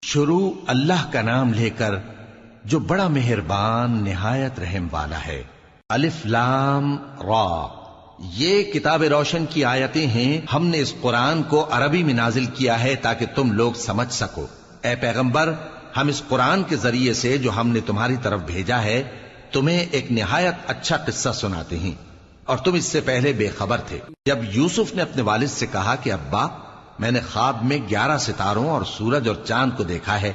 شروع اللہ کا نام لے کر جو بڑا مہربان نہایت رحم والا ہے۔ الف لام را، یہ کتاب روشن کی آیتیں ہیں۔ ہم نے اس قرآن کو عربی میں نازل کیا ہے تاکہ تم لوگ سمجھ سکو۔ اے پیغمبر، ہم اس قرآن کے ذریعے سے جو ہم نے تمہاری طرف بھیجا ہے تمہیں ایک نہایت اچھا قصہ سناتے ہیں، اور تم اس سے پہلے بے خبر تھے۔ جب یوسف نے اپنے والد سے کہا کہ ابا، میں نے خواب میں 11 ستاروں اور سورج اور چاند کو دیکھا ہے،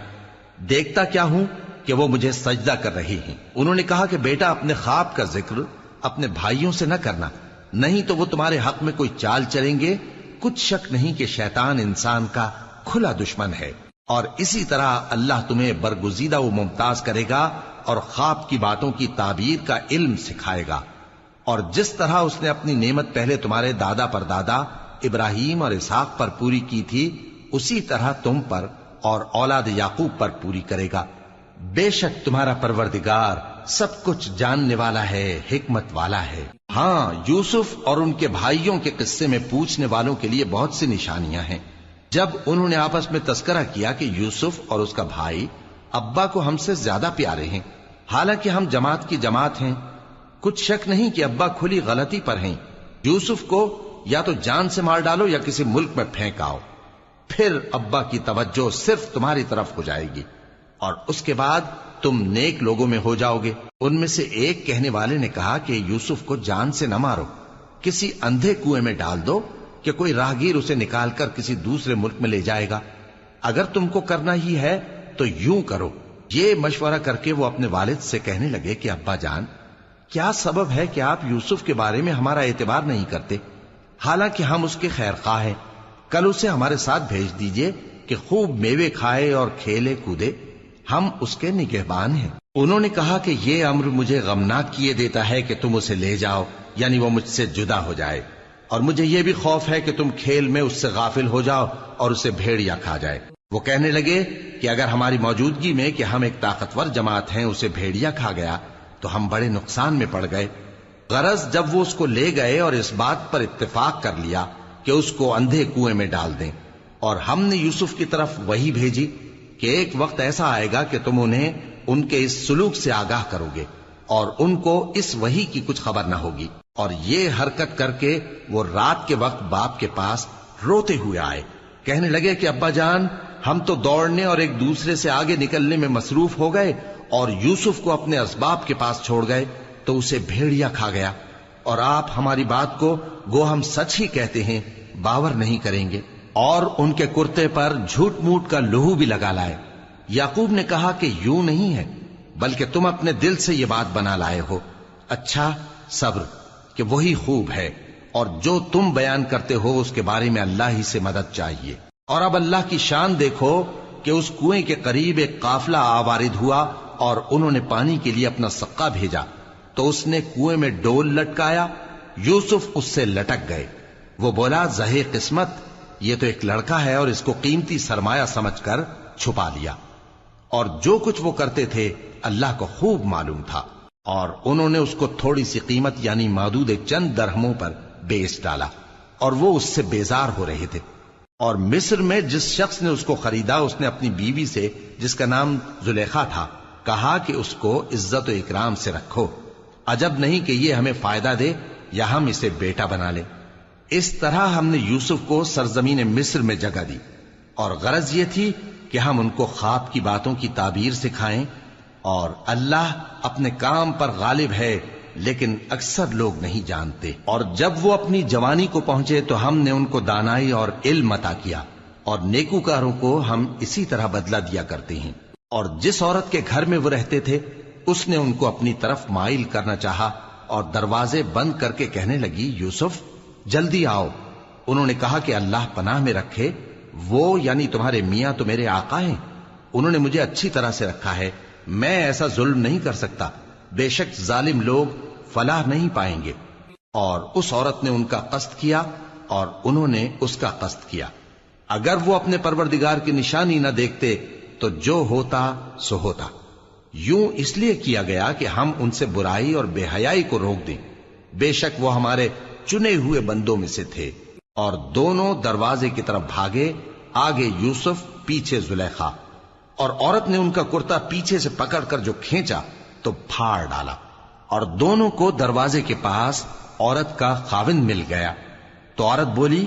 دیکھتا کیا ہوں کہ وہ مجھے سجدہ کر رہی ہیں۔ انہوں نے کہا کہ بیٹا، اپنے خواب کا ذکر اپنے بھائیوں سے نہ کرنا، نہیں تو وہ تمہارے حق میں کوئی چال چلیں گے۔ کچھ شک نہیں کہ شیطان انسان کا کھلا دشمن ہے، اور اسی طرح اللہ تمہیں برگزیدہ و ممتاز کرے گا اور خواب کی باتوں کی تعبیر کا علم سکھائے گا، اور جس طرح اس نے اپنی نعمت پہلے تمہارے دادا پر دادا ابراہیم اور اسحاق پر پوری کی تھی، اسی طرح تم پر اور اولاد یعقوب پر پوری کرے گا۔ بے شک تمہارا پروردگار سب کچھ جاننے والا ہے، حکمت والا ہے۔ ہاں، یوسف اور ان کے بھائیوں کے قصے میں پوچھنے والوں کے لیے بہت سی نشانیاں ہیں۔ جب انہوں نے آپس میں تذکرہ کیا کہ یوسف اور اس کا بھائی ابا کو ہم سے زیادہ پیارے ہیں، حالانکہ ہم جماعت کی جماعت ہیں، کچھ شک نہیں کہ ابا کھلی غلطی پر ہیں۔ یوسف کو یا تو جان سے مار ڈالو یا کسی ملک میں پھینک آؤ، پھر ابا کی توجہ صرف تمہاری طرف ہو جائے گی، اور اس کے بعد تم نیک لوگوں میں ہو جاؤ گے۔ ان میں سے ایک کہنے والے نے کہا کہ یوسف کو جان سے نہ مارو، کسی اندھے کنویں میں ڈال دو کہ کوئی راہگیر اسے نکال کر کسی دوسرے ملک میں لے جائے گا۔ اگر تم کو کرنا ہی ہے تو یوں کرو۔ یہ مشورہ کر کے وہ اپنے والد سے کہنے لگے کہ ابا جان، کیا سبب ہے کہ آپ یوسف کے بارے میں ہمارا اعتبار نہیں کرتے؟ حالانکہ ہم اس کے خیر خواہ ہیں، کل اسے ہمارے ساتھ بھیج دیجئے کہ خوب میوے کھائے اور کھیلے کودے، ہم اس کے نگہبان ہیں۔ انہوں نے کہا کہ یہ امر مجھے غمناک کیے دیتا ہے کہ تم اسے لے جاؤ، یعنی وہ مجھ سے جدا ہو جائے، اور مجھے یہ بھی خوف ہے کہ تم کھیل میں اس سے غافل ہو جاؤ اور اسے بھیڑیا کھا جائے۔ وہ کہنے لگے کہ اگر ہماری موجودگی میں کہ ہم ایک طاقتور جماعت ہیں اسے بھیڑیا کھا گیا تو ہم بڑے نقصان میں پڑ گئے۔ غرض جب وہ اس کو لے گئے اور اس بات پر اتفاق کر لیا کہ اس کو اندھے کنویں میں ڈال دیں، اور ہم نے یوسف کی طرف وحی بھیجی کہ ایک وقت ایسا آئے گا کہ تم انہیں ان کے اس سلوک سے آگاہ کرو گے، اور ان کو اس وحی کی کچھ خبر نہ ہوگی۔ اور یہ حرکت کر کے وہ رات کے وقت باپ کے پاس روتے ہوئے آئے، کہنے لگے کہ ابا جان، ہم تو دوڑنے اور ایک دوسرے سے آگے نکلنے میں مصروف ہو گئے اور یوسف کو اپنے اسباب کے پاس چھوڑ گئے تو اسے بھیڑیا کھا گیا، اور آپ ہماری بات کو گو ہم سچ ہی کہتے ہیں باور نہیں کریں گے، اور ان کے کرتے پر جھوٹ موٹ کا لہو بھی لگا لائے۔ یعقوب نے کہا کہ یوں نہیں ہے، بلکہ تم اپنے دل سے یہ بات بنا لائے ہو۔ اچھا، صبر کہ وہی خوب ہے، اور جو تم بیان کرتے ہو اس کے بارے میں اللہ ہی سے مدد چاہیے۔ اور اب اللہ کی شان دیکھو کہ اس کنویں کے قریب ایک قافلہ آوارد ہوا اور انہوں نے پانی کے لیے اپنا سقا بھیجا، تو اس نے کنویں میں ڈول لٹکایا، یوسف اس سے لٹک گئے۔ وہ بولا، زہے قسمت، یہ تو ایک لڑکا ہے، اور اس کو قیمتی سرمایہ سمجھ کر چھپا لیا۔ اور جو کچھ وہ کرتے تھے اللہ کو خوب معلوم تھا، اور انہوں نے اس کو تھوڑی سی قیمت یعنی معدود چند درہموں پر بیچ ڈالا، اور وہ اس سے بیزار ہو رہے تھے۔ اور مصر میں جس شخص نے اس کو خریدا، اس نے اپنی بیوی سے جس کا نام زلیخا تھا کہا کہ اس کو عزت و اکرام سے رکھو، عجب نہیں کہ یہ ہمیں فائدہ دے یا ہم اسے بیٹا بنا لیں۔ اس طرح ہم نے یوسف کو سرزمین مصر میں جگہ دی، اور غرض یہ تھی کہ ہم ان کو خواب کی باتوں کی تعبیر سکھائیں، اور اللہ اپنے کام پر غالب ہے لیکن اکثر لوگ نہیں جانتے۔ اور جب وہ اپنی جوانی کو پہنچے تو ہم نے ان کو دانائی اور علم عطا کیا، اور نیکوکاروں کو ہم اسی طرح بدلہ دیا کرتے ہیں۔ اور جس عورت کے گھر میں وہ رہتے تھے اس نے ان کو اپنی طرف مائل کرنا چاہا، اور دروازے بند کر کے کہنے لگی، یوسف جلدی آؤ۔ انہوں نے کہا کہ اللہ پناہ میں رکھے، وہ یعنی تمہارے میاں تو میرے آقا ہیں، انہوں نے مجھے اچھی طرح سے رکھا ہے، میں ایسا ظلم نہیں کر سکتا، بے شک ظالم لوگ فلاح نہیں پائیں گے۔ اور اس عورت نے ان کا قصد کیا اور انہوں نے اس کا قصد کیا۔ اگر وہ اپنے پروردگار کی نشانی نہ دیکھتے تو جو ہوتا سو ہوتا۔ یوں اس لیے کیا گیا کہ ہم ان سے برائی اور بے حیائی کو روک دیں، بے شک وہ ہمارے چنے ہوئے بندوں میں سے تھے۔ اور دونوں دروازے کی طرف بھاگے، آگے یوسف پیچھے زلیخا۔ اور عورت نے ان کا کرتا پیچھے سے پکڑ کر جو کھینچا تو پھاڑ ڈالا، اور دونوں کو دروازے کے پاس عورت کا خاوند مل گیا۔ تو عورت بولی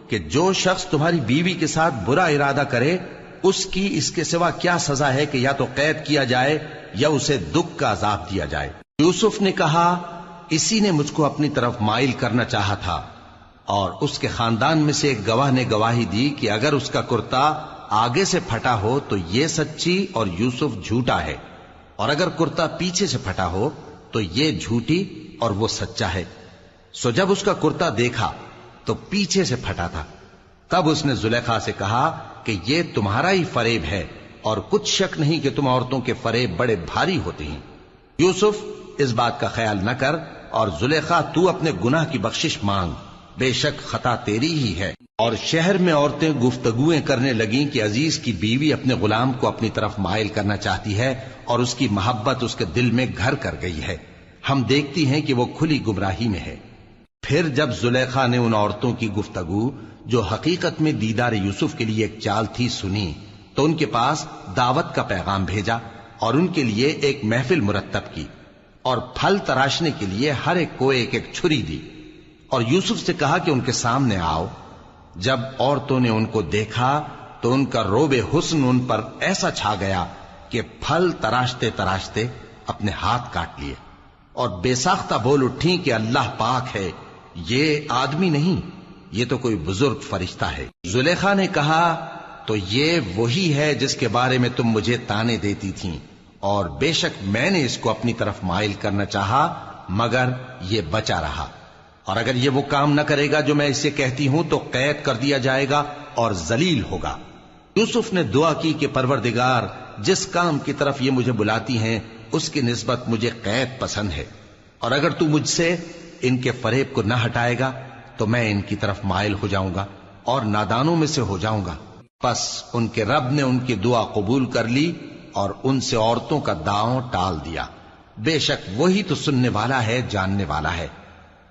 کہ جو شخص تمہاری بیوی کے ساتھ برا ارادہ کرے اس کی اس کے سوا کیا سزا ہے کہ یا تو قید کیا جائے یا اسے دکھ کا عذاب دیا جائے۔ یوسف نے کہا اسی نے مجھ کو اپنی طرف مائل کرنا چاہا تھا، اور اس کے خاندان میں سے ایک گواہ نے گواہی دی کہ اگر اس کا کرتا آگے سے پھٹا ہو تو یہ سچی اور یوسف جھوٹا ہے، اور اگر کرتا پیچھے سے پھٹا ہو تو یہ جھوٹی اور وہ سچا ہے۔ سو جب اس کا کرتا دیکھا تو پیچھے سے پھٹا تھا، تب اس نے زلیخا سے کہا کہ یہ تمہارا ہی فریب ہے، اور کچھ شک نہیں کہ تم عورتوں کے فریب بڑے بھاری ہوتے ہیں۔ یوسف اس بات کا خیال نہ کر، اور زلیخا تو اپنے گناہ کی بخشش مانگ، بے شک خطا تیری ہی ہے۔ اور شہر میں عورتیں گفتگویں کرنے لگیں کہ عزیز کی بیوی اپنے غلام کو اپنی طرف مائل کرنا چاہتی ہے اور اس کی محبت اس کے دل میں گھر کر گئی ہے، ہم دیکھتی ہیں کہ وہ کھلی گمراہی میں ہے۔ پھر جب زلیخا نے ان عورتوں کی گفتگو جو حقیقت میں دیدار یوسف کے لیے ایک چال تھی سنی، تو ان کے پاس دعوت کا پیغام بھیجا اور ان کے لیے ایک محفل مرتب کی، اور پھل تراشنے کے لیے ہر ایک کو ایک ایک چھری دی، اور یوسف سے کہا کہ ان کے سامنے آؤ۔ جب عورتوں نے ان کو دیکھا تو ان کا روب حسن ان پر ایسا چھا گیا کہ پھل تراشتے تراشتے اپنے ہاتھ کاٹ لیے، اور بے ساختہ بول اٹھی کہ اللہ پاک ہے، یہ آدمی نہیں، یہ تو کوئی بزرگ فرشتہ ہے۔ زلیخا نے کہا تو یہ وہی ہے جس کے بارے میں تم مجھے تانے دیتی تھیں، اور بے شک میں نے اس کو اپنی طرف مائل کرنا چاہا مگر یہ بچا رہا، اور اگر یہ وہ کام نہ کرے گا جو میں اسے کہتی ہوں تو قید کر دیا جائے گا اور ذلیل ہوگا۔ یوسف نے دعا کی کہ پروردگار جس کام کی طرف یہ مجھے بلاتی ہیں اس کی نسبت مجھے قید پسند ہے، اور اگر تو مجھ سے ان کے فریب کو نہ ہٹائے گا تو میں ان کی طرف مائل ہو جاؤں گا اور نادانوں میں سے ہو جاؤں گا۔ پس ان کے رب نے ان کی دعا قبول کر لی اور ان سے عورتوں کا داؤں ٹال دیا، بے شک وہی تو سننے والا ہے، جاننے والا ہے۔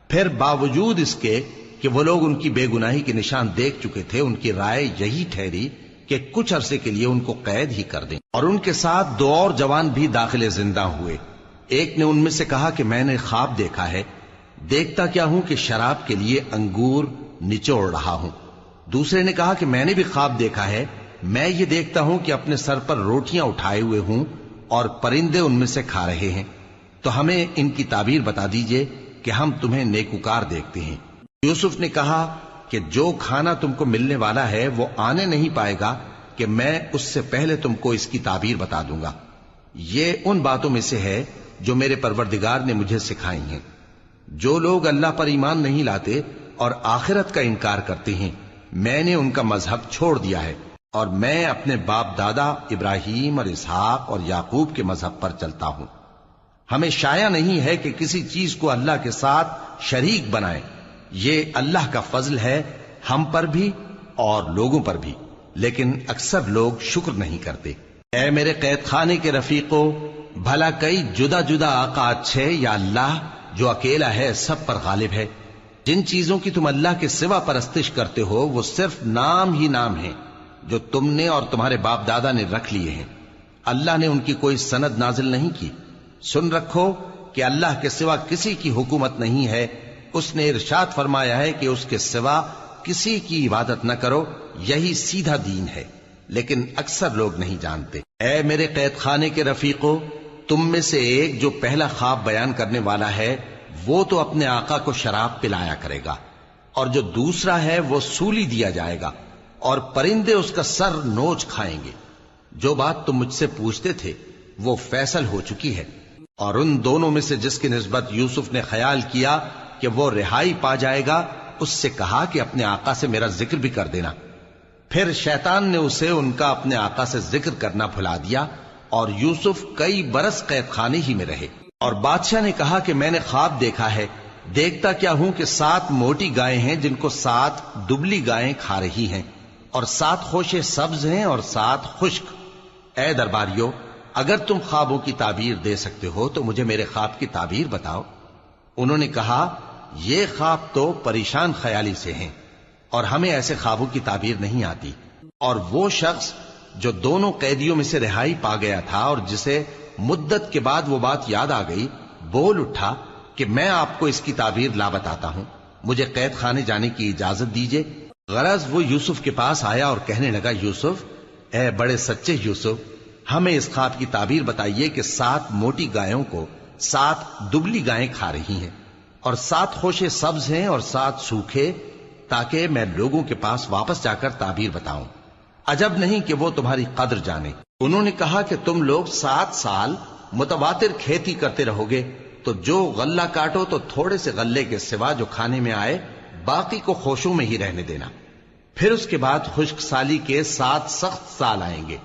پھر باوجود اس کے کہ وہ لوگ ان کی بے گناہی کے نشان دیکھ چکے تھے، ان کی رائے یہی ٹھہری کہ کچھ عرصے کے لیے ان کو قید ہی کر دیں، اور ان کے ساتھ دو اور جوان بھی داخل زندہ ہوئے۔ ایک نے ان میں سے کہا کہ میں نے خواب دیکھا ہے، دیکھتا کیا ہوں کہ شراب کے لیے انگور نچوڑ رہا ہوں۔ دوسرے نے کہا کہ میں نے بھی خواب دیکھا ہے، میں یہ دیکھتا ہوں کہ اپنے سر پر روٹیاں اٹھائے ہوئے ہوں اور پرندے ان میں سے کھا رہے ہیں، تو ہمیں ان کی تعبیر بتا دیجئے کہ ہم تمہیں نیکوکار دیکھتے ہیں۔ یوسف نے کہا کہ جو کھانا تم کو ملنے والا ہے وہ آنے نہیں پائے گا کہ میں اس سے پہلے تم کو اس کی تعبیر بتا دوں گا۔ یہ ان باتوں میں سے ہے جو میرے پروردگار نے مجھے سکھائی ہیں۔ جو لوگ اللہ پر ایمان نہیں لاتے اور آخرت کا انکار کرتے ہیں، میں نے ان کا مذہب چھوڑ دیا ہے، اور میں اپنے باپ دادا ابراہیم اور اسحاق اور یعقوب کے مذہب پر چلتا ہوں۔ ہمیں شایع نہیں ہے کہ کسی چیز کو اللہ کے ساتھ شریک بنائیں، یہ اللہ کا فضل ہے ہم پر بھی اور لوگوں پر بھی، لیکن اکثر لوگ شکر نہیں کرتے۔ اے میرے قید خانے کے رفیقو، بھلا کئی جدا جدا آقا اچھے یا اللہ جو اکیلا ہے سب پر غالب ہے؟ جن چیزوں کی تم اللہ کے سوا پرستش کرتے ہو وہ صرف نام ہی نام ہیں جو تم نے اور تمہارے باپ دادا نے رکھ لیے ہیں، اللہ نے ان کی کوئی سند نازل نہیں کی۔ سن رکھو کہ اللہ کے سوا کسی کی حکومت نہیں ہے، اس نے ارشاد فرمایا ہے کہ اس کے سوا کسی کی عبادت نہ کرو، یہی سیدھا دین ہے، لیکن اکثر لوگ نہیں جانتے۔ اے میرے قید خانے کے رفیقو، تم میں سے ایک جو پہلا خواب بیان کرنے والا ہے وہ تو اپنے آقا کو شراب پلایا کرے گا، اور جو دوسرا ہے وہ سولی دیا جائے گا، اور پرندے اس کا سر نوچ کھائیں گے۔ جو بات تم مجھ سے پوچھتے تھے وہ فیصل ہو چکی ہے، اور ان دونوں میں سے جس کی نسبت یوسف نے خیال کیا کہ وہ رہائی پا جائے گا، اس سے کہا کہ اپنے آقا سے میرا ذکر بھی کر دینا۔ پھر شیطان نے اسے ان کا اپنے آقا سے ذکر کرنا بھلا دیا، اور یوسف کئی برس قید خانے ہی میں رہے۔ اور بادشاہ نے کہا کہ میں نے خواب دیکھا ہے، دیکھتا کیا ہوں کہ 7 موٹی گائیں ہیں جن کو 7 دبلی گائیں کھا رہی ہیں، اور 7 خوشے سبز ہیں اور 7 خشک۔ اے درباریو، اگر تم خوابوں کی تعبیر دے سکتے ہو تو مجھے میرے خواب کی تعبیر بتاؤ۔ انہوں نے کہا یہ خواب تو پریشان خیالی سے ہیں، اور ہمیں ایسے خوابوں کی تعبیر نہیں آتی۔ اور وہ شخص جو دونوں قیدیوں میں سے رہائی پا گیا تھا اور جسے مدت کے بعد وہ بات یاد آ گئی، بول اٹھا کہ میں آپ کو اس کی تعبیر لا بتاتا ہوں، مجھے قید خانے جانے کی اجازت دیجیے۔ غرض وہ یوسف کے پاس آیا اور کہنے لگا، یوسف، اے بڑے سچے یوسف، ہمیں اس خواب کی تعبیر بتائیے کہ 7 موٹی گایوں کو 7 دبلی گائیں کھا رہی ہیں، اور 7 خوشے سبز ہیں اور 7 سوکھے، تاکہ میں لوگوں کے پاس واپس جا کر تعبیر بتاؤں۔ عجب نہیں کہ وہ تمہاری قدر جانے۔ انہوں نے کہا کہ تم لوگ 7 سال متواتر کھیتی کرتے رہو گے، تو جو غلہ کاٹو تو تھوڑے سے غلے کے سوا جو کھانے میں آئے باقی کو خوشوں میں ہی رہنے دینا۔ پھر اس کے بعد خشک سالی کے 7 سخت سال آئیں گے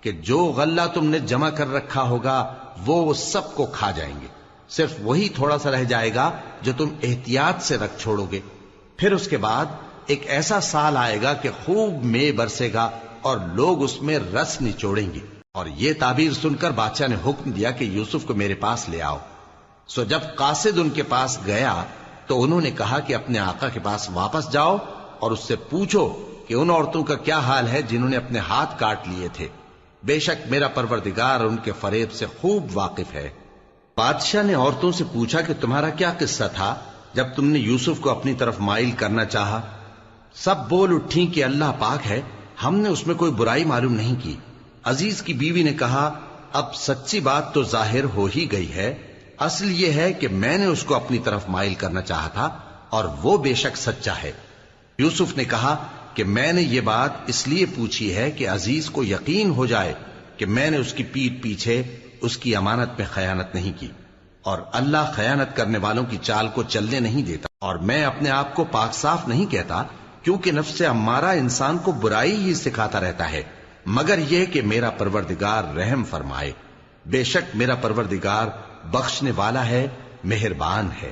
کہ جو غلہ تم نے جمع کر رکھا ہوگا وہ سب کو کھا جائیں گے، صرف وہی تھوڑا سا رہ جائے گا جو تم احتیاط سے رکھ چھوڑو گے۔ پھر اس کے بعد ایک ایسا سال آئے گا کہ خوب مے برسے گا اور لوگ اس میں رس نچوڑیں گے۔ اور یہ تعبیر سن کر بادشاہ نے حکم دیا کہ یوسف کو میرے پاس لے آؤ۔ سو جب قاصد ان کے پاس گیا تو انہوں نے کہا کہ اپنے آقا کے پاس واپس جاؤ اور اس سے پوچھو کہ ان عورتوں کا کیا حال ہے جنہوں نے اپنے ہاتھ کاٹ لیے تھے، بے شک میرا پروردگار ان کے فریب سے خوب واقف ہے۔ بادشاہ نے عورتوں سے پوچھا کہ تمہارا کیا قصہ تھا جب تم نے یوسف کو اپنی طرف مائل کرنا چاہا؟ سب بول اٹھیں کہ اللہ پاک ہے، ہم نے اس میں کوئی برائی معلوم نہیں کی۔ عزیز کی بیوی نے کہا، اب سچی بات تو ظاہر ہو ہی گئی ہے، اصل یہ ہے کہ میں نے اس کو اپنی طرف مائل کرنا چاہا تھا اور وہ بے شک سچا ہے۔ یوسف نے کہا کہ میں نے یہ بات اس لیے پوچھی ہے کہ عزیز کو یقین ہو جائے کہ میں نے اس کی پیٹھ پیچھے اس کی امانت میں خیانت نہیں کی، اور اللہ خیانت کرنے والوں کی چال کو چلنے نہیں دیتا، اور میں اپنے آپ کو پاک صاف نہیں کہتا، کیونکہ نفس امارہ انسان کو برائی ہی سکھاتا رہتا ہے، مگر یہ کہ میرا پروردگار رحم فرمائے، بے شک میرا پروردگار بخشنے والا ہے، مہربان ہے۔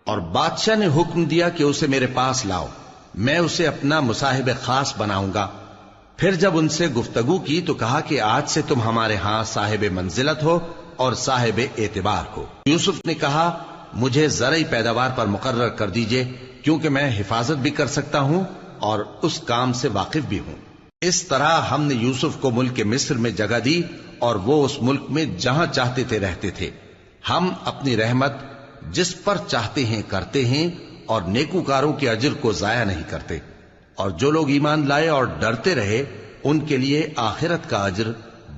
اور بادشاہ نے حکم دیا کہ اسے میرے پاس لاؤ، میں اسے اپنا مصاحب خاص بناؤں گا۔ پھر جب ان سے گفتگو کی تو کہا کہ آج سے تم ہمارے ہاں صاحب منزلت ہو اور صاحب اعتبار ہو۔ یوسف نے کہا، مجھے زرعی پیداوار پر مقرر کر دیجئے، کیونکہ میں حفاظت بھی کر سکتا ہوں اور اس کام سے واقف بھی ہوں۔ اس طرح ہم نے یوسف کو ملک مصر میں جگہ دی اور وہ اس ملک میں جہاں چاہتے تھے رہتے تھے۔ ہم اپنی رحمت جس پر چاہتے ہیں کرتے ہیں اور نیکوکاروں کے اجر کو ضائع نہیں کرتے، اور جو لوگ ایمان لائے اور ڈرتے رہے ان کے لیے آخرت کا اجر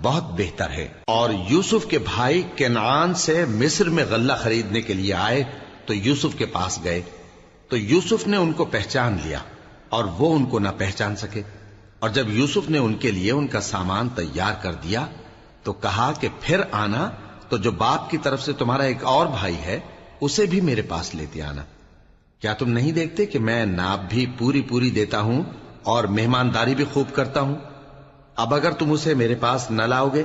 بہت بہتر ہے۔ اور یوسف کے بھائی کنعان سے مصر میں غلہ خریدنے کے لیے آئے تو یوسف کے پاس گئے، تو یوسف نے ان کو پہچان لیا اور وہ ان کو نہ پہچان سکے۔ اور جب یوسف نے ان کے لیے ان کا سامان تیار کر دیا تو کہا کہ پھر آنا تو جو باپ کی طرف سے تمہارا ایک اور بھائی ہے اسے بھی میرے پاس لیتے آنا۔ کیا تم نہیں دیکھتے کہ میں ناب بھی پوری پوری دیتا ہوں اور مہمانداری بھی خوب کرتا ہوں؟ اب اگر تم اسے میرے پاس نہ لاؤ گے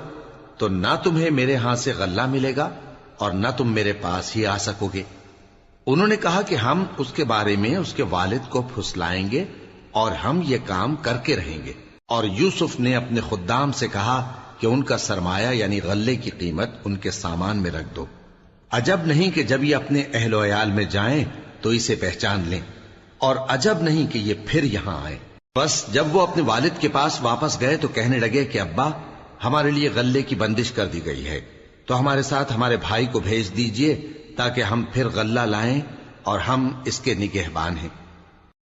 تو نہ تمہیں میرے ہاں سے غلہ ملے گا اور نہ تم میرے پاس ہی آ سکو گے۔ انہوں نے کہا کہ ہم اس کے بارے میں اس کے والد کو پھسلائیں گے اور ہم یہ کام کر کے رہیں گے۔ اور یوسف نے اپنے خدام سے کہا کہ ان کا سرمایہ یعنی غلے کی قیمت ان کے سامان میں رکھ دو۔ عجب نہیں کہ جب یہ اپنے اہل و عیال میں جائیں تو اسے پہچان لیں، اور عجب نہیں کہ یہ پھر یہاں آئے۔ بس جب وہ اپنے والد کے پاس واپس گئے تو کہنے لگے کہ ابا، ہمارے لیے غلے کی بندش کر دی گئی ہے، تو ہمارے ساتھ ہمارے بھائی کو بھیج دیجئے تاکہ ہم پھر غلہ لائیں اور ہم اس کے نگہبان ہیں۔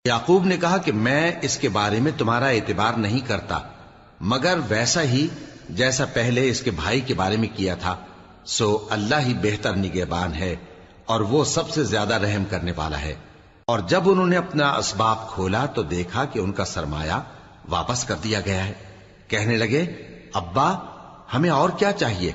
یعقوب نے کہا کہ میں اس کے بارے میں تمہارا اعتبار نہیں کرتا، مگر ویسا ہی جیسا پہلے اس کے بھائی کے بارے میں کیا تھا، سو اللہ ہی بہتر نگہبان ہے اور وہ سب سے زیادہ رحم کرنے والا ہے۔ اور جب انہوں نے اپنا اسباب کھولا تو دیکھا کہ ان کا سرمایہ واپس کر دیا گیا ہے۔ کہنے لگے، ابا ہمیں اور کیا چاہیے؟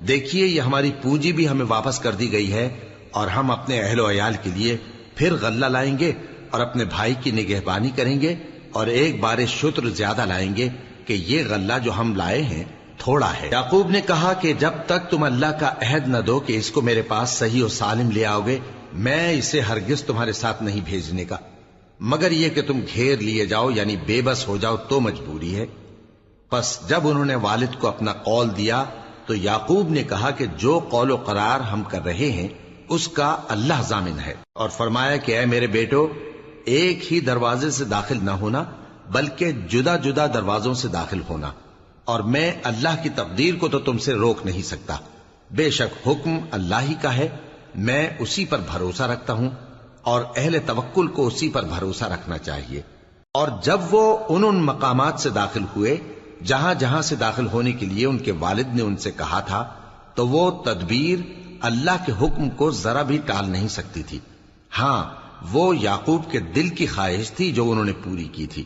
دیکھیے یہ ہماری پونجی بھی ہمیں واپس کر دی گئی ہے، اور ہم اپنے اہل و عیال کے لیے پھر غلہ لائیں گے اور اپنے بھائی کی نگہبانی کریں گے، اور ایک بار شتر زیادہ لائیں گے کہ یہ غلہ جو ہم لائے ہیں تھوڑا ہے۔ یعقوب نے کہا کہ جب تک تم اللہ کا عہد نہ دو کہ اس کو میرے پاس صحیح و سالم لے آؤ گے، میں اسے ہرگز تمہارے ساتھ نہیں بھیجنے کا، مگر یہ کہ تم گھیر لیے جاؤ یعنی بے بس ہو جاؤ تو مجبوری ہے۔ پس جب انہوں نے والد کو اپنا قول دیا تو یعقوب نے کہا کہ جو قول و قرار ہم کر رہے ہیں اس کا اللہ ضامن ہے، اور فرمایا کہ اے میرے بیٹو، ایک ہی دروازے سے داخل نہ ہونا بلکہ جدا جدا دروازوں سے داخل ہونا، اور میں اللہ کی تقدیر کو تو تم سے روک نہیں سکتا. بے شک حکم اللہ ہی کا ہے، میں اسی پر بھروسہ رکھتا ہوں، اور اہل توکل کو اسی پر بھروسہ رکھنا چاہیے. اور جب وہ ان مقامات سے داخل ہوئے جہاں جہاں سے داخل ہونے کے لیے ان کے والد نے ان سے کہا تھا، تو وہ تدبیر اللہ کے حکم کو ذرا بھی ٹال نہیں سکتی تھی. ہاں، وہ یعقوب کے دل کی خواہش تھی جو انہوں نے پوری کی تھی.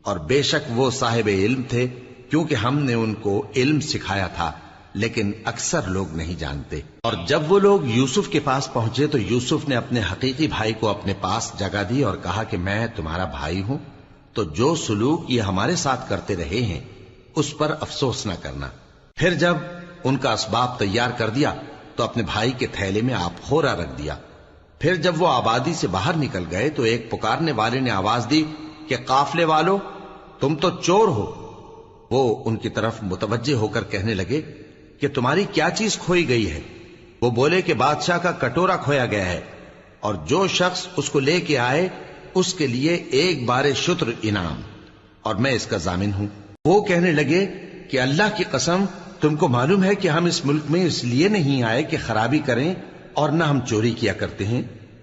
اور بے شک وہ صاحب علم تھے، کیونکہ ہم نے ان کو علم سکھایا تھا، لیکن اکثر لوگ نہیں جانتے. اور جب وہ لوگ یوسف کے پاس پہنچے تو یوسف نے اپنے حقیقی بھائی کو اپنے پاس جگہ دی اور کہا کہ میں تمہارا بھائی ہوں، تو جو سلوک یہ ہمارے ساتھ کرتے رہے ہیں اس پر افسوس نہ کرنا. پھر جب ان کا اسباب تیار کر دیا تو اپنے بھائی کے تھیلے میں آپ خورا رکھ دیا. پھر جب وہ آبادی سے باہر نکل گئے تو ایک پکارنے والے نے آواز دی کہ قافلے والو، تم تو چور ہو. وہ ان کی طرف متوجہ ہو کر کہنے لگے کہ تمہاری کیا چیز کھوئی گئی ہے؟ وہ بولے کہ بادشاہ کا کٹورا کھویا گیا ہے، اور جو شخص اس کو لے کے آئے اس کے لیے ایک بار شتر انعام، اور میں اس کا ضامن ہوں. وہ کہنے لگے کہ اللہ کی قسم، تم کو معلوم ہے کہ ہم اس ملک میں اس لیے نہیں آئے کہ خرابی کریں اور نہ ہم چوری کیا کرتے ہیں.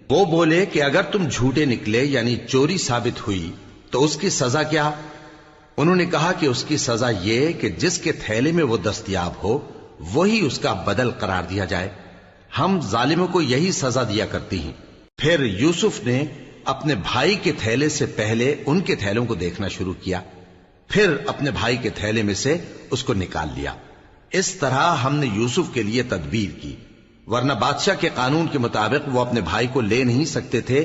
وہ بولے کہ اگر تم جھوٹے نکلے یعنی چوری ثابت ہوئی تو اس کی سزا کیا؟ انہوں نے کہا کہ اس کی سزا یہ کہ جس کے تھیلے میں وہ دستیاب ہو وہی اس کا بدل قرار دیا جائے. ہم ظالموں کو یہی سزا دیا کرتی ہیں. پھر یوسف نے اپنے بھائی کے تھیلے سے پہلے ان کے تھیلوں کو دیکھنا شروع کیا، پھر اپنے بھائی کے تھیلے میں سے اس کو نکال لیا. اس طرح ہم نے یوسف کے لیے تدبیر کی، ورنہ بادشاہ کے قانون کے مطابق وہ اپنے بھائی کو لے نہیں سکتے تھے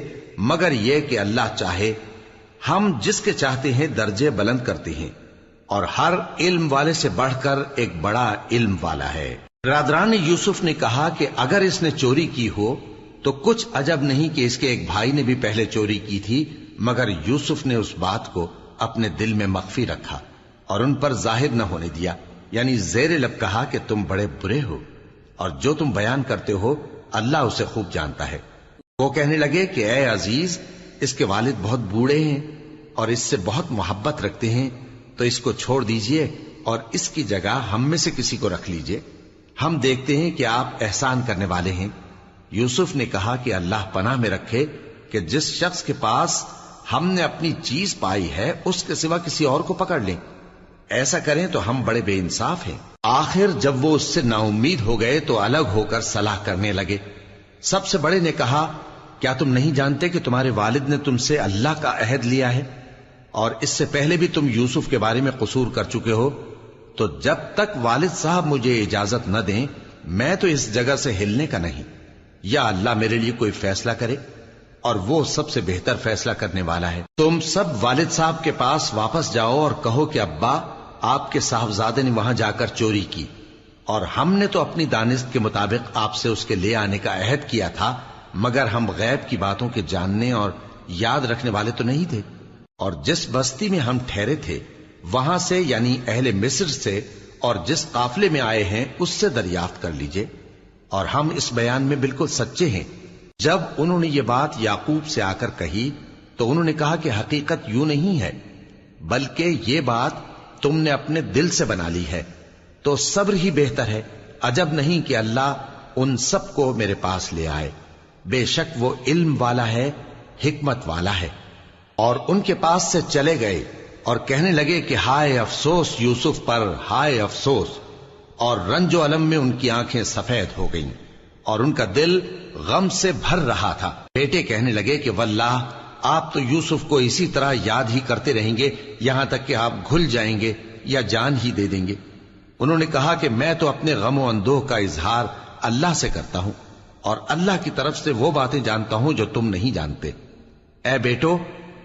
مگر یہ کہ اللہ چاہے. ہم جس کے چاہتے ہیں درجے بلند کرتے ہیں، اور ہر علم والے سے بڑھ کر ایک بڑا علم والا ہے. برادران یوسف نے کہا کہ اگر اس نے چوری کی ہو تو کچھ عجب نہیں کہ اس کے ایک بھائی نے بھی پہلے چوری کی تھی، مگر یوسف نے اس بات کو اپنے دل میں مخفی رکھا اور ان پر ظاہر نہ ہونے دیا، یعنی زیر لب کہا کہ تم بڑے برے ہو، اور جو تم بیان کرتے ہو اللہ اسے خوب جانتا ہے. وہ کہنے لگے کہ اے عزیز، اس کے والد بہت بوڑھے ہیں اور اس سے بہت محبت رکھتے ہیں، تو اس کو چھوڑ دیجئے اور اس کی جگہ ہم میں سے کسی کو رکھ لیجئے، ہم دیکھتے ہیں کہ آپ احسان کرنے والے ہیں. یوسف نے کہا کہ اللہ پناہ میں رکھے کہ جس شخص کے پاس ہم نے اپنی چیز پائی ہے اس کے سوا کسی اور کو پکڑ لیں، ایسا کریں تو ہم بڑے بے انصاف ہیں. آخر جب وہ اس سے نا امید ہو گئے تو الگ ہو کر صلاح کرنے لگے. سب سے بڑے نے کہا کیا تم نہیں جانتے کہ تمہارے والد نے تم سے اللہ کا عہد لیا ہے، اور اس سے پہلے بھی تم یوسف کے بارے میں قصور کر چکے ہو، تو جب تک والد صاحب مجھے اجازت نہ دیں میں تو اس جگہ سے ہلنے کا نہیں، یا اللہ میرے لیے کوئی فیصلہ کرے، اور وہ سب سے بہتر فیصلہ کرنے والا ہے. تم سب والد صاحب کے پاس واپس جاؤ اور کہو کہ ابا، آپ کے صاحبزادے نے وہاں جا کر چوری کی، اور ہم نے تو اپنی دانست کے مطابق آپ سے اس کے لے آنے کا عہد کیا تھا، مگر ہم غیب کی باتوں کے جاننے اور یاد رکھنے والے تو نہیں تھے. اور جس بستی میں ہم ٹھہرے تھے وہاں سے یعنی اہل مصر سے اور جس قافلے میں آئے ہیں اس سے دریافت کر لیجئے، اور ہم اس بیان میں بالکل سچے ہیں. جب انہوں نے یہ بات یعقوب سے آ کر کہی تو انہوں نے کہا کہ حقیقت یوں نہیں ہے، بلکہ یہ بات تم نے اپنے دل سے بنا لی ہے، تو صبر ہی بہتر ہے. عجب نہیں کہ اللہ ان سب کو میرے پاس لے آئے، بے شک وہ علم والا ہے، حکمت والا ہے. اور ان کے پاس سے چلے گئے اور کہنے لگے کہ ہائے افسوس یوسف پر، ہائے افسوس. اور رنج و الم میں ان کی آنکھیں سفید ہو گئیں اور ان کا دل غم سے بھر رہا تھا. بیٹے کہنے لگے کہ واللہ آپ تو یوسف کو اسی طرح یاد ہی کرتے رہیں گے یہاں تک کہ آپ گھل جائیں گے یا جان ہی دے دیں گے. انہوں نے کہا کہ میں تو اپنے غم و اندوہ کا اظہار اللہ سے کرتا ہوں، اور اللہ کی طرف سے وہ باتیں جانتا ہوں جو تم نہیں جانتے. اے بیٹو،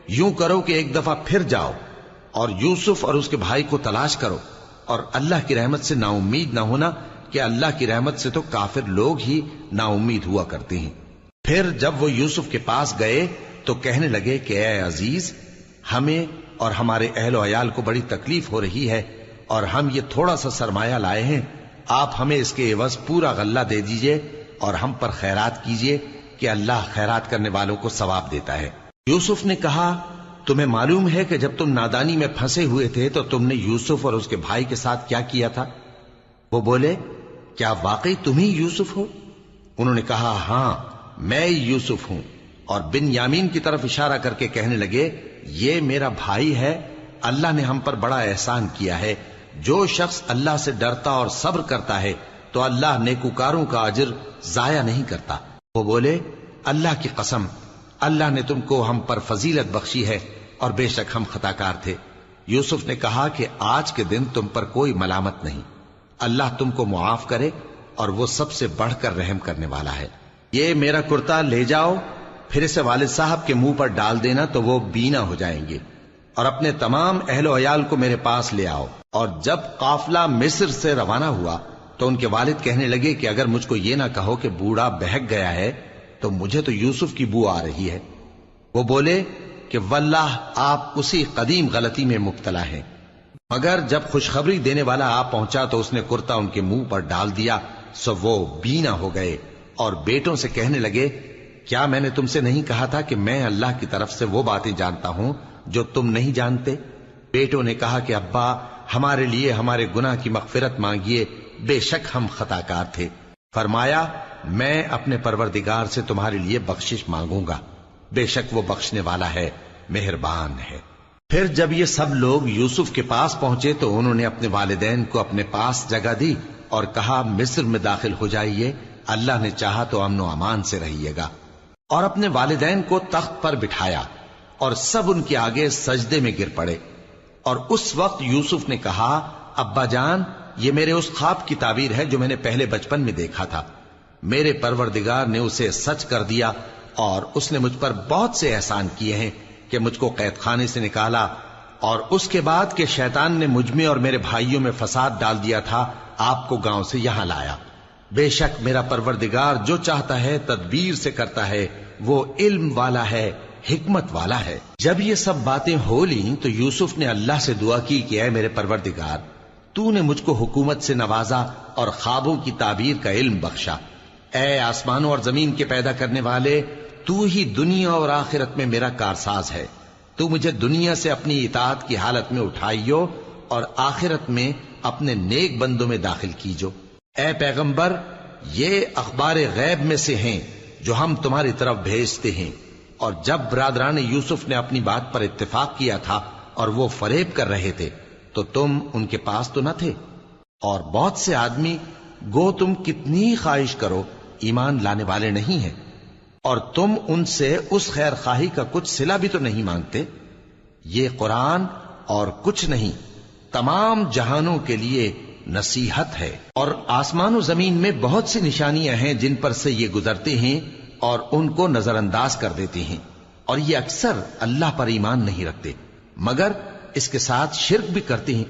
یوں کرو کہ ایک دفعہ پھر جاؤ اور یوسف اور اس کے بھائی کو تلاش کرو، اور اللہ کی رحمت سے نا امید نہ ہونا کہ اللہ کی رحمت سے تو کافر لوگ ہی نا امید ہوا کرتے ہیں. پھر جب وہ یوسف کے پاس گئے تو کہنے لگے کہ اے عزیز، ہمیں اور ہمارے اہل و عیال کو بڑی تکلیف ہو رہی ہے، اور ہم یہ تھوڑا سا سرمایہ لائے ہیں، آپ ہمیں اس کے عوض پورا غلہ دے دیجئے اور ہم پر خیرات کیجئے کہ اللہ خیرات کرنے والوں کو ثواب دیتا ہے. یوسف نے کہا تمہیں معلوم ہے کہ جب تم نادانی میں پھنسے ہوئے تھے تو تم نے یوسف اور اس کے بھائی کے ساتھ کیا کیا تھا؟ وہ بولے کیا واقعی تم ہی یوسف ہو؟ انہوں نے کہا ہاں میں یوسف ہوں، اور بن یامین کی طرف اشارہ کر کے کہنے لگے یہ میرا بھائی ہے، اللہ نے ہم پر بڑا احسان کیا ہے، جو شخص اللہ سے ڈرتا اور صبر کرتا ہے تو اللہ نیکوکاروں کا اجر ضائع نہیں کرتا۔ وہ بولے اللہ کی قسم اللہ نے تم کو ہم پر فضیلت بخشی ہے اور بے شک ہم خطا کار تھے۔ یوسف نے کہا کہ آج کے دن تم پر کوئی ملامت نہیں، اللہ تم کو معاف کرے اور وہ سب سے بڑھ کر رحم کرنے والا ہے۔ یہ میرا کرتا لے جاؤ، پھر اسے والد صاحب کے منہ پر ڈال دینا تو وہ بینا ہو جائیں گے، اور اپنے تمام اہل و عیال کو میرے پاس لے آؤ۔ اور جب قافلہ مصر سے روانہ ہوا تو ان کے والد کہنے لگے کہ اگر مجھ کو یہ نہ کہو کہ بوڑھا بہک گیا ہے تو مجھے تو یوسف کی بو آ رہی ہے۔ وہ بولے کہ واللہ آپ اسی قدیم غلطی میں مبتلا ہیں۔ مگر جب خوشخبری دینے والا آ پہنچا تو اس نے کرتا ان کے منہ پر ڈال دیا، سو وہ بینا ہو گئے اور بیٹوں سے کہنے لگے کیا میں نے تم سے نہیں کہا تھا کہ میں اللہ کی طرف سے وہ باتیں جانتا ہوں جو تم نہیں جانتے؟ بیٹوں نے کہا کہ ابا ہمارے لیے ہمارے گناہ کی مغفرت مانگیے، بے شک ہم خطا کار تھے۔ فرمایا میں اپنے پروردگار سے تمہارے لیے بخشش مانگوں گا، بے شک وہ بخشنے والا ہے، مہربان ہے۔ پھر جب یہ سب لوگ یوسف کے پاس پہنچے تو انہوں نے اپنے والدین کو اپنے پاس جگہ دی اور کہا مصر میں داخل ہو جائیے، اللہ نے چاہا تو امن و امان سے رہیے گا۔ اور اپنے والدین کو تخت پر بٹھایا اور سب ان کے آگے سجدے میں گر پڑے۔ اور اس وقت یوسف نے کہا ابا جان یہ میرے اس خواب کی تعبیر ہے جو میں نے پہلے بچپن میں دیکھا تھا، میرے پروردگار نے اسے سچ کر دیا اور اس نے مجھ پر بہت سے احسان کیے ہیں کہ مجھ کو قید خانے سے نکالا، اور اس کے بعد کہ شیطان نے مجھ میں اور میرے بھائیوں میں فساد ڈال دیا تھا آپ کو گاؤں سے یہاں لایا۔ بے شک میرا پروردگار جو چاہتا ہے تدبیر سے کرتا ہے، وہ علم والا ہے، حکمت والا ہے۔ جب یہ سب باتیں ہو لیں تو یوسف نے اللہ سے دعا کی کہ اے میرے پروردگار تو نے مجھ کو حکومت سے نوازا اور خوابوں کی تعبیر کا علم بخشا۔ اے آسمانوں اور زمین کے پیدا کرنے والے، تو ہی دنیا اور آخرت میں میرا کارساز ہے، تو مجھے دنیا سے اپنی اطاعت کی حالت میں اٹھائیو اور آخرت میں اپنے نیک بندوں میں داخل کیجو۔ اے پیغمبر یہ اخبار غیب میں سے ہیں جو ہم تمہاری طرف بھیجتے ہیں۔ اور جب برادران یوسف نے اپنی بات پر اتفاق کیا تھا اور وہ فریب کر رہے تھے تو تم ان کے پاس تو نہ تھے، اور بہت سے آدمی گو تم کتنی خواہش کرو ایمان لانے والے نہیں ہیں، اور تم ان سے اس خیر خواہی کا کچھ صلہ بھی تو نہیں مانگتے۔ یہ قرآن اور کچھ نہیں تمام جہانوں کے لیے نصیحت ہے، اور آسمان و زمین میں بہت سی نشانیاں ہیں جن پر سے یہ گزرتے ہیں اور ان کو نظر انداز کر دیتے ہیں، اور یہ اکثر اللہ پر ایمان نہیں رکھتے مگر اس کے ساتھ شرک بھی کرتے ہیں۔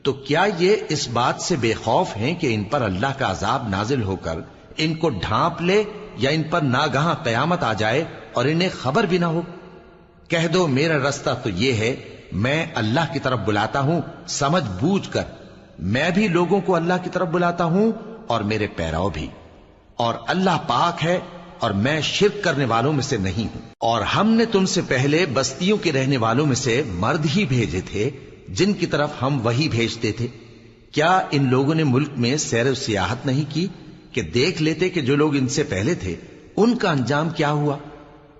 تو کیا یہ اس بات سے بے خوف ہیں کہ ان پر اللہ کا عذاب نازل ہو کر ان کو ڈھانپ لے یا ان پر ناگہاں قیامت آ جائے اور انہیں خبر بھی نہ ہو؟ کہہ دو میرا رستہ تو یہ ہے، میں اللہ کی طرف بلاتا ہوں سمجھ بوجھ کر، میں بھی لوگوں کو اللہ کی طرف بلاتا ہوں اور میرے پیراؤ بھی، اور اللہ پاک ہے اور میں شرک کرنے والوں میں سے نہیں ہوں۔ اور ہم نے تم سے پہلے بستیوں کے رہنے والوں میں سے مرد ہی بھیجے تھے جن کی طرف ہم وہی بھیجتے تھے۔ کیا ان لوگوں نے ملک میں سیر و سیاحت نہیں کی کہ دیکھ لیتے کہ جو لوگ ان سے پہلے تھے ان کا انجام کیا ہوا؟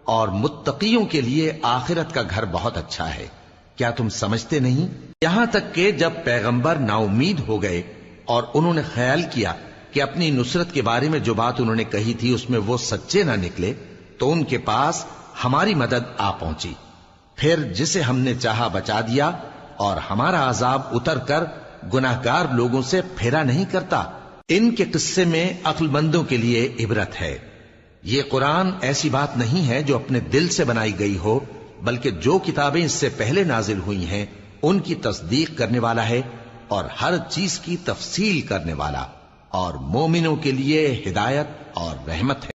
اور متقیوں کے لیے آخرت کا گھر بہت اچھا ہے، کیا تم سمجھتے نہیں؟ یہاں تک کہ جب پیغمبر نا امید ہو گئے اور انہوں نے خیال کیا کہ اپنی نصرت کے بارے میں جو بات انہوں نے کہی تھی اس میں وہ سچے نہ نکلے، تو ان کے پاس ہماری مدد آ پہنچی، پھر جسے ہم نے چاہا بچا دیا، اور ہمارا عذاب اتر کر گناہگار لوگوں سے پھیرا نہیں کرتا۔ ان کے قصے میں عقل مندوں کے لیے عبرت ہے۔ یہ قرآن ایسی بات نہیں ہے جو اپنے دل سے بنائی گئی ہو، بلکہ جو کتابیں اس سے پہلے نازل ہوئی ہیں ان کی تصدیق کرنے والا ہے اور ہر چیز کی تفصیل کرنے والا، اور مومنوں کے لیے ہدایت اور رحمت ہے۔